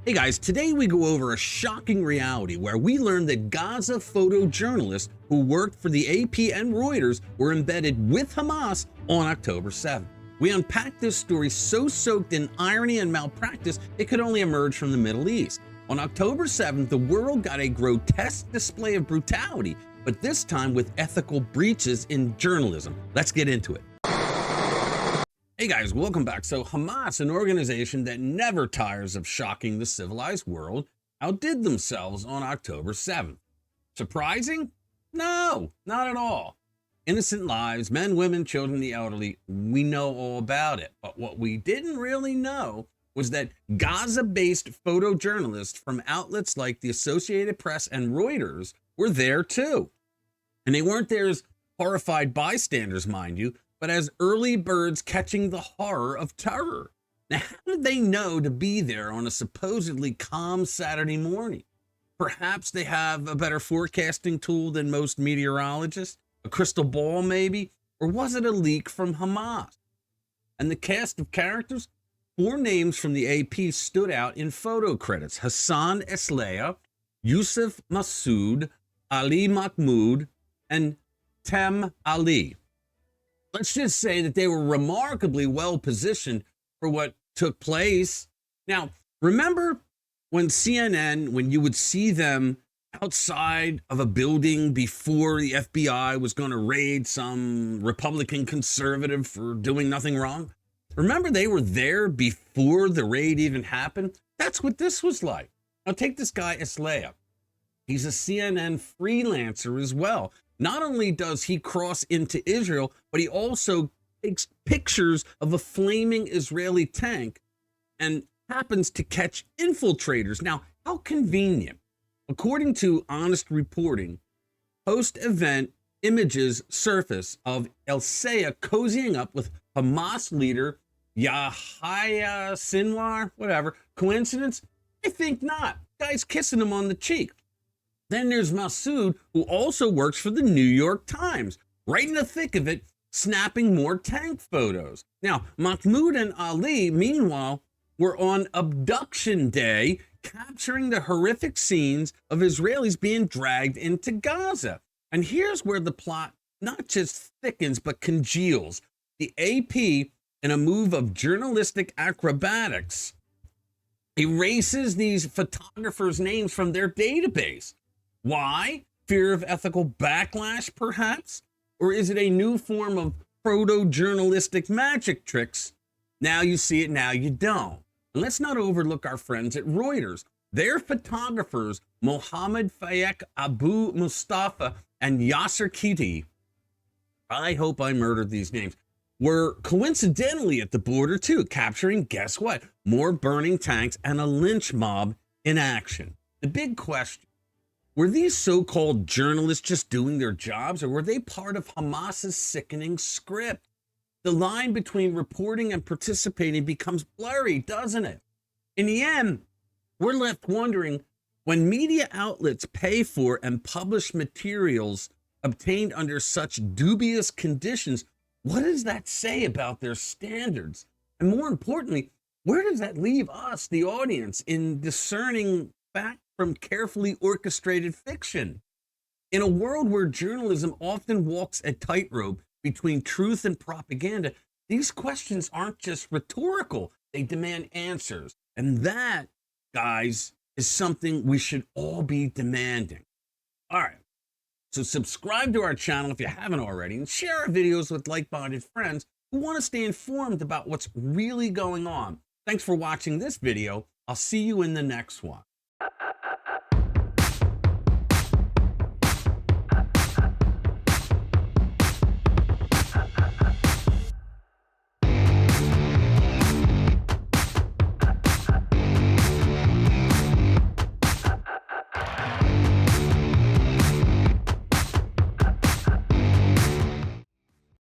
Hey guys, today we go over a shocking reality where we learn that Gaza photojournalists who worked for the AP and Reuters were embedded with Hamas on October 7th. We unpack this story so soaked in irony and malpractice it could only emerge from the Middle East. On October 7th, the world got a grotesque display of brutality, but this time with ethical breaches in journalism. Let's get into it. Hey guys, welcome back. So Hamas, an organization that never tires of shocking the civilized world, outdid themselves on October 7th. Surprising? No, not at all. Innocent lives, men, women, children, the elderly, we know all about it. But what we didn't really know was that Gaza-based photojournalists from outlets like the Associated Press and Reuters were there too. And they weren't there as horrified bystanders, mind you, but as early birds catching the horror of terror. Now, how did they know to be there on a supposedly calm Saturday morning? Perhaps they have a better forecasting tool than most meteorologists, a crystal ball maybe, or was it a leak from Hamas? And the cast of characters? 4 names from the AP stood out in photo credits: Hassan Eslea, Yusuf Masood, Ali Mahmoud, and Tem Ali. Let's just say that they were remarkably well positioned for what took place. Now, remember when CNN, when you would see them outside of a building before the FBI was going to raid some Republican conservative for doing nothing wrong? Remember they were there before the raid even happened? That's what this was like. Now take this guy Eslea. He's a CNN freelancer as well. Not only does he cross into Israel, but he also takes pictures of a flaming Israeli tank and happens to catch infiltrators. Now, how convenient. According to Honest Reporting, post-event images surface of Eslea cozying up with Hamas leader Yahya Sinwar, whatever. Coincidence? I think not. Guy's kissing him on the cheek. Then there's Masood, who also works for the New York Times, right in the thick of it, snapping more tank photos. Now, Mahmoud and Ali, meanwhile, were on abduction day, capturing the horrific scenes of Israelis being dragged into Gaza. And here's where the plot not just thickens, but congeals. The AP, in a move of journalistic acrobatics, erases these photographers' names from their database. Why? Fear of ethical backlash, perhaps? Or is it a new form of proto-journalistic magic tricks? Now you see it, now you don't. And let's not overlook our friends at Reuters. Their photographers, Mohammed Fayek Abu Mustafa and Yasser Kiti, I hope I murdered these names, were coincidentally at the border too, capturing, guess what? More burning tanks and a lynch mob in action. The big question: were these so-called journalists just doing their jobs, or were they part of Hamas's sickening script? The line between reporting and participating becomes blurry, doesn't it? In the end, we're left wondering, when media outlets pay for and publish materials obtained under such dubious conditions, what does that say about their standards? And more importantly, where does that leave us, the audience, in discerning fact from carefully orchestrated fiction? In a world where journalism often walks a tightrope between truth and propaganda, these questions aren't just rhetorical, they demand answers. And that, guys, is something we should all be demanding. All right, so subscribe to our channel if you haven't already, and share our videos with like-minded friends who want to stay informed about what's really going on. Thanks for watching this video. I'll see you in the next one.